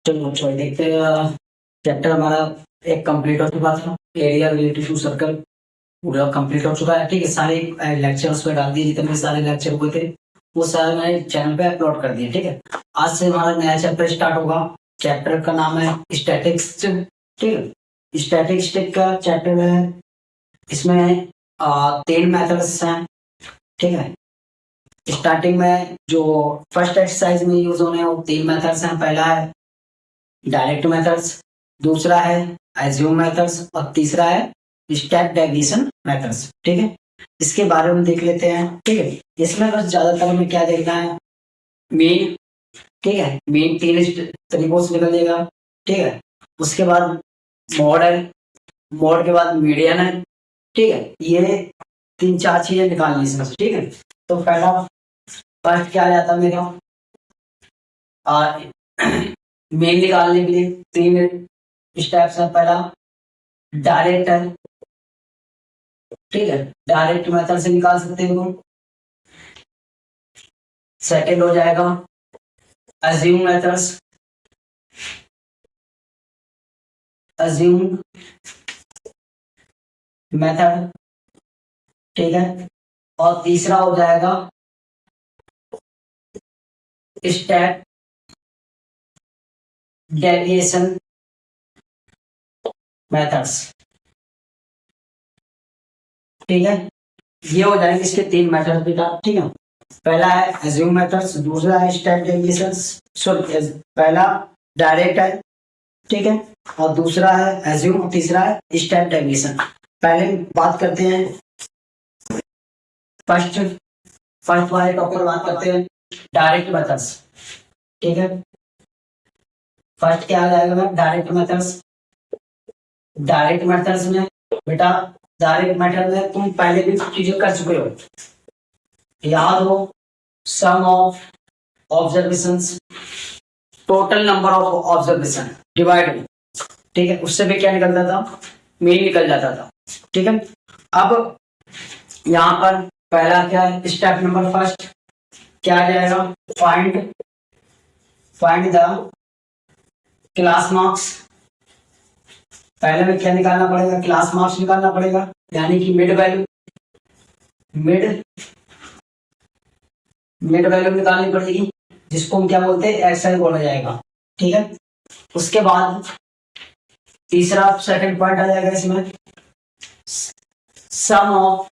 चलो अच्छा देखते हैं। चैप्टर हमारा एक कंप्लीट हो चुका था, एरिया रिलेटेड टू सर्कल पूरा कंप्लीट हो चुका है। ठीक है, सारे लेक्चर उस पर डाल दिए, जितने भी सारे लेक्चर हुए थे वो सारे मैंने चैनल पे अपलोड कर दिए। ठीक है, आज से हमारा नया चैप्टर स्टार्ट होगा। चैप्टर का नाम है स्टैटिक्स। ठीक है, स्टैटिस्टिक का चैप्टर है। इसमें 3 मेथड्स हैं। ठीक है, स्टार्टिंग में जो फर्स्ट एक्सरसाइज में यूज होने वो 3 मेथड्स हैं। पहला है डायरेक्ट मेथड्स, दूसरा है एज्यूम मेथड्स और तीसरा है स्टेप डेविएशन मेथड्स। ठीक है, इसके बारे में देख लेते हैं। ठीक है, इसमें बस ज्यादातर हमें क्या देखना है, मीन। ठीक है, मीन 3 तरीकों से निकल जाएगा। ठीक है, उसके बाद मॉड है, मॉड के बाद मीडियन है। ठीक है, ये 3-4 चीजें निकालनी इसमें से। ठीक है, तो पहला फर्स्ट क्या आ जाता है मेरा, मेन निकालने के लिए 3 स्टेप्स है। पहला डायरेक्ट है। ठीक है, डायरेक्ट मेथड से निकाल सकते हो। सेकंड हो जाएगा अज्यूम मेथड्स, अज्यूम मेथड। ठीक है, और तीसरा हो जाएगा स्टेप डेविएशन मेथड्स। ठीक है, ये हो जाएंगे इसके 3 मेथड बेटा। ठीक है, पहला है अज्यूम मेथड्स, दूसरा है स्टेप डेविएशन, सॉरी पहला डायरेक्ट है। ठीक है, और दूसरा है अज्यूम और तीसरा है स्टेप डेविएशन। पहले बात करते हैं फर्स्ट वाले टॉपिक बात करते हैं डायरेक्ट मेथड्स। ठीक है, फर्स्ट क्या आ जाएगा डायरेक्ट मेथड्स। डायरेक्ट मेथड्स में बेटा, डायरेक्ट मेथड में तुम पहले भी चीजें कर चुके हो, याद हो, sum of observations, total number of observation divide. ठीक है, उससे भी क्या निकलता था, मीन निकल जाता था। ठीक है, अब यहां पर पहला क्या है, स्टेप नंबर फर्स्ट क्या आ जाएगा, फाइंड द क्लास मार्क्स। पहले में क्या निकालना पड़ेगा, क्लास मार्क्स निकालना पड़ेगा, यानी कि मिड वैल्यू निकालनी पड़ेगी, जिसको हम क्या बोलते हैं, एक्सआई बोला जाएगा। ठीक है, उसके बाद तीसरा सेकंड पॉइंट आ जाएगा इसमें, सम ऑफ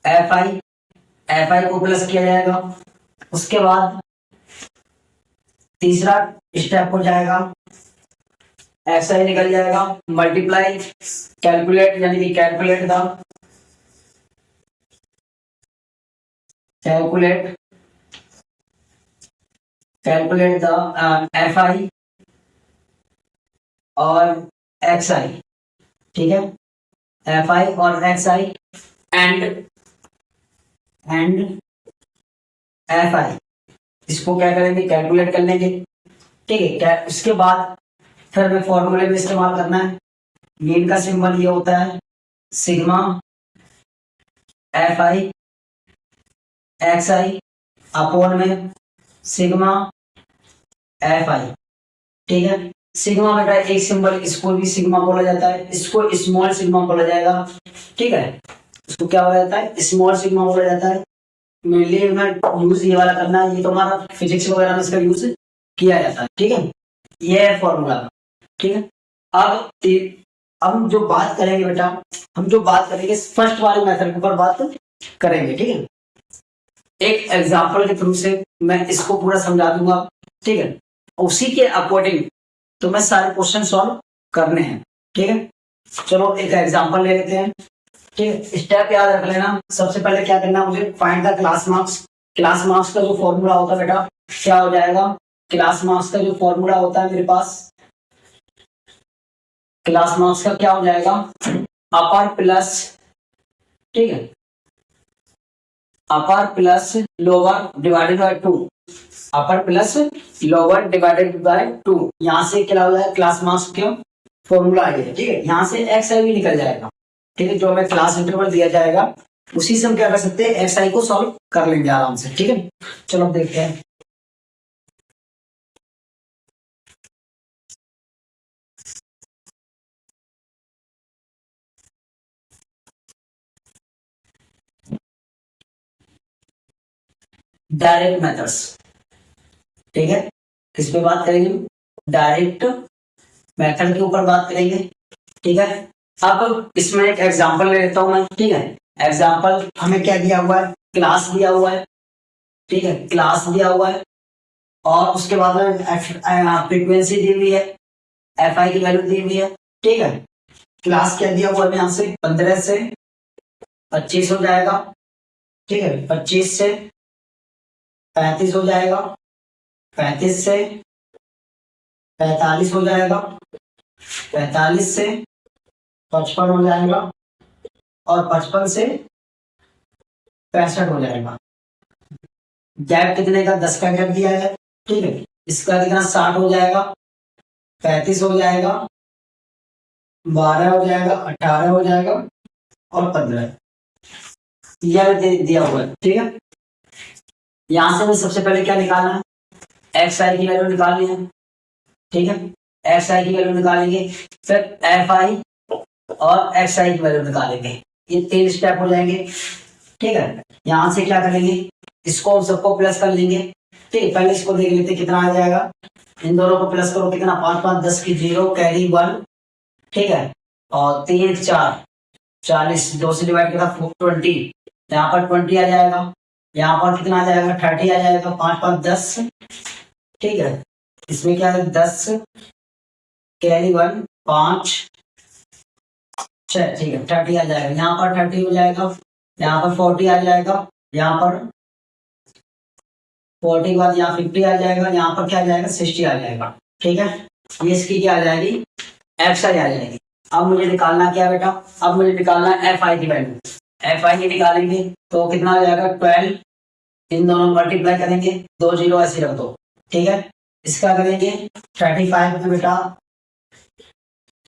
एफ आई को प्लस किया जाएगा। उसके बाद तीसरा स्टेप हो जाएगा, एक्स आई निकल जाएगा, मल्टीप्लाई कैलकुलेट, यानी कि कैलकुलेट द एफ आई और एक्स आई। ठीक है, एफ आई और x I and F I, इसको क्या करेंगे, कैलकुलेट कर लेंगे। ठीक है, क्या उसके बाद फिर हमें फॉर्मूले में इस्तेमाल करना है। मीन का सिंबल ये होता है sigma f i x I upon में सिग्मा एफ आई। ठीक है, सिग्मा बेटा एक सिंबल, इसको भी सिग्मा बोला जाता है, इसको स्मॉल सिग्मा बोला जाएगा। ठीक है, इसको क्या बोला जाता है, स्मॉल सिग्मा बोला जाता है। मेनली मैं यूज ये वाला करना है, ये तो हमारा फिजिक्स वगैरह में इसका यूज किया जाता है। ठीक है, ये है फॉर्मूला। ठीक है, अब हम जो बात करेंगे बेटा, हम जो बात करेंगे फर्स्ट वाले मेथड के ऊपर बात करेंगे। ठीक है, एक एग्जांपल के थ्रू से मैं इसको पूरा समझा दूंगा। ठीक है, उसी के अकॉर्डिंग तो मैं सारे क्वेश्चन सॉल्व करने हैं। ठीक है, चलो एक एग्जांपल ले लेते हैं। ठीक है, स्टेप याद रख लेना। सबसे पहले क्या करना है मुझे, find the class marks. Class marks का जो फॉर्मूला होता है बेटा, क्या हो जाएगा, क्लास मार्क्स का जो फॉर्मूला होता है मेरे पास, क्लास मार्क्स का क्या हो जाएगा, अपर प्लस, ठीक है, अपर plus lower divided by 2, upper plus lower divided by 2। यहां से क्या हो जाएगा, क्लास मार्क्स का फॉर्मूला आ गया। ठीक है, यहां से एक्स आई भी निकल जाएगा। ठीक है, जो हमें क्लास इंटरवल दिया जाएगा उसी से हम क्या कर सकते हैं, एक्स आई को सॉल्व कर लेंगे आराम से। ठीक है, चलो अब देखते हैं। डायरेक्ट मेथड्स, ठीक है, किस पे बात करेंगे, डायरेक्ट मेथड के ऊपर बात करेंगे। ठीक है, अब इसमें एक एग्जांपल ले लेता हूं मैं। ठीक है, एग्जांपल हमें क्या दिया हुआ है, क्लास दिया हुआ है। ठीक है, क्लास दिया हुआ है और उसके बाद में फ्रीक्वेंसी दी हुई है, एफ आई की वैल्यू दी हुई है। ठीक है, क्लास क्या दिया हुआ है यहाँ से, 15 से 25 हो जाएगा। ठीक है, 25 से 35 हो जाएगा, 35 से 45 हो जाएगा, 45 से 55 हो जाएगा और 55 से 65 हो जाएगा। गैप कितने का, 10 का गैप दिया है। ठीक है, इसका कितना, 60 हो जाएगा, 35 हो जाएगा, 12 हो जाएगा, 18 हो जाएगा और 15 यह दिया हुआ है। ठीक है, यहां से हमें सबसे पहले क्या निकालना है, एक्स आई की वैल्यू निकालनी है। ठीक है, एक्स आई की वैल्यू निकालेंगे, फिर एफ आई और एक्स आई की वैल्यू निकालेंगे। ये 3 स्टेप हो जाएंगे। ठीक है, यहां से क्या करेंगे, इसको हम सबको प्लस कर लेंगे। ठीक है, पहले इसको देख लेते कितना आ जाएगा, इन दोनों को प्लस करो, कितना, 5 5 10 की 0 कैरी 1। ठीक है, और 3 4 40, 2 से डिवाइड करा 20, यहाँ पर 20 आ जाएगा, यहाँ पर कितना आ जाएगा, 30 आ जाएगा, 5 5 10। ठीक है, इसमें क्या है, 10 कैरी 1 5 6। ठीक है, 30 आ जाएगा, यहाँ पर 30 हो जाएगा, यहाँ पर 40 आ जाएगा, यहाँ पर 40 के बाद यहाँ 50 आ जाएगा, यहाँ पर क्या आ जाएगा, 60 आ जाएगा। ठीक है, ये इसकी क्या आ जाएगी, एक्स आई आ जाएगी। अब मुझे निकालना क्या बेटा, अब मुझे निकालना है एफ आई की वैल्यू। एफ आई की निकालेंगे तो कितना आ जाएगा, 12, इन दोनों मल्टीप्लाई करेंगे, 2 0 ऐसे रख दो। ठीक है, इसका करेंगे 35 में बेटा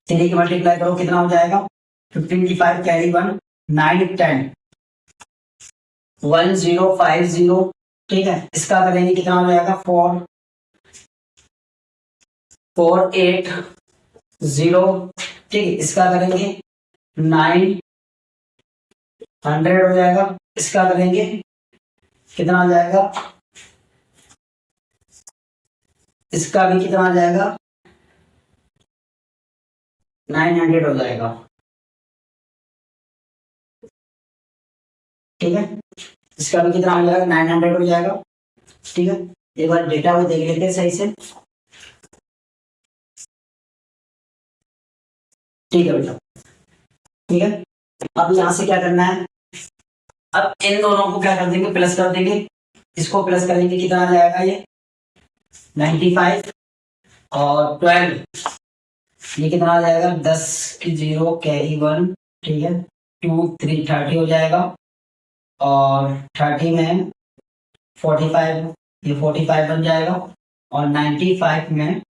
3 की मल्टीप्लाई करो, कितना हो जाएगा, 15 की 5 कैरी 1 9 10 1050। ठीक है, इसका करेंगे कितना हो जाएगा, 4 4 8 0। ठीक है, इसका करेंगे 900 हो जाएगा, इसका करेंगे कितना आ जाएगा, इसका भी कितना आ जाएगा, 900 हो जाएगा। ठीक है, इसका भी कितना हो जाएगा, 900 हो जाएगा। ठीक है, एक बार डेटा को देख लेते हैं सही से। ठीक है बेटा, ठीक है, अब यहां से क्या करना है, अब इन दोनों को क्या कर देंगे, प्लस कर देंगे, इसको प्लस करेंगे, कितना आ जाएगा, ये 95 और 12, ये कितना आ जाएगा, 10 की 0 कैरी 1। ठीक है, 2 3 30 हो जाएगा और 30 में 45, ये 45 बन जाएगा और 95 में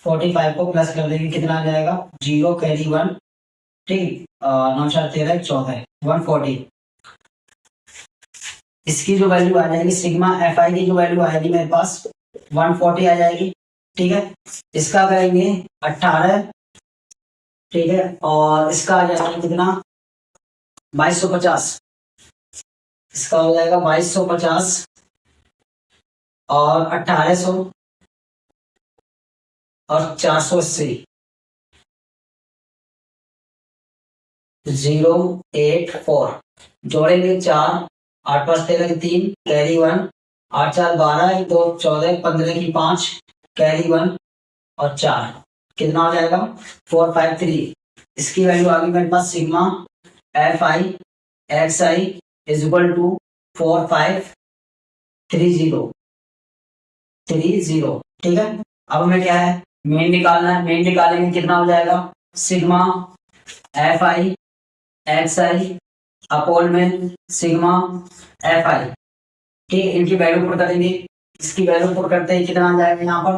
45 को प्लस कर देंगे, कितना आ जाएगा, 0 कैरी 1। ठीक, 9 4 13 14 140। इसकी जो वैल्यू आ जाएगी, सिग्मा एफ आई की जो वैल्यू आएगी मेरे पास 140 आ जाएगी। ठीक है, इसका करेंगे 18। ठीक है, और इसका आ जाएगा कितना, 2250। इसका हो जाएगा 2250 और 1800 और 480 084 जोड़ेंगे 4 8 5 13 की 3 कैरी 1 8 4 12 1 2 14 15 की 5 कैरी 1 और 4, कितना हो जाएगा, 453। इसकी वैल्यू आ गई मेरे पास, sigma f i x i is equal to 4530। ठीक है, अब हमें क्या है, मेन निकालना है, मेन निकालेंगे, कितना हो जाएगा, sigma f i x I upon में सिग्मा एफ आई। ठीक है, इनकी वैल्यू पुट करेंगे, इसकी वैल्यू पुट करते हैं, कितना आ जाएगा, यहाँ पर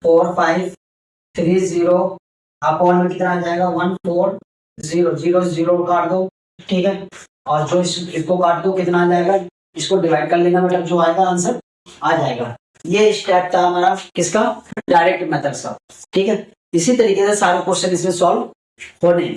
4530 अपॉन में कितना आ जाएगा, 1400 0 0 काट दो। ठीक है, और जो इसको काट दो कितना आ जाएगा, इसको डिवाइड कर लेना बेटा, जो आएगा आंसर आ जाएगा। ये स्टेप था हमारा किसका, डायरेक्ट मेथड का। ठीक है, इसी तरीके से सारे क्वेश्चन इसमें सॉल्व होने हैं।